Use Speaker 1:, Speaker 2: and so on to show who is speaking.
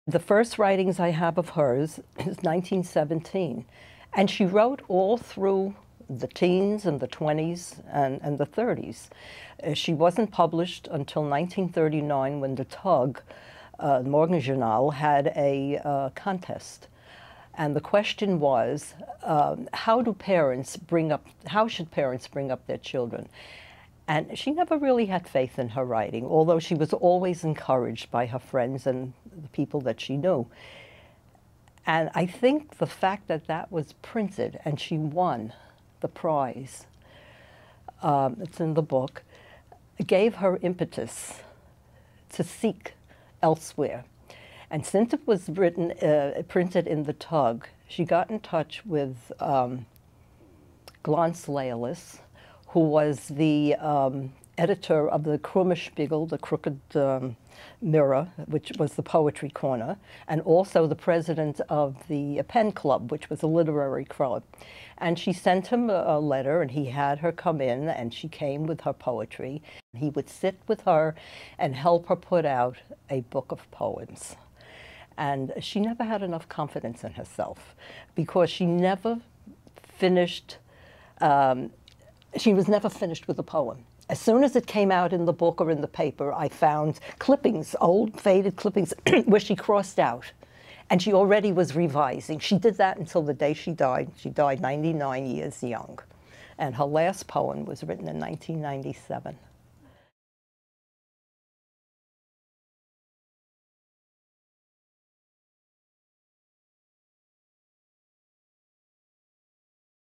Speaker 1: The first writings I have of hers is 1917, and she wrote all through the teens and the 20s and the 30s. She wasn't published until 1939 when the Tug, Morgenjournal, had a contest. And the question was, how should parents bring up their children? And she never really had faith in her writing, although she was always encouraged by her friends and the people that she knew. And I think the fact that that was printed and she won the prize, it's in the book, gave her impetus to seek elsewhere. And since it was written, printed in the Tug, she got in touch with Glantz Laelis, who was the editor of the Krumme Spiegel, the Crooked Mirror, which was the poetry corner, and also the president of the Pen Club, which was a literary club. And she sent him a letter, and he had her come in, and she came with her poetry. He would sit with her and help her put out a book of poems. And she never had enough confidence in herself because she never finished, she was never finished with a poem. As soon as it came out in the book or in the paper, I found clippings, old faded clippings, where she crossed out. And she already was revising. She did that until the day she died. She died 99 years young. And her last poem was written in 1997.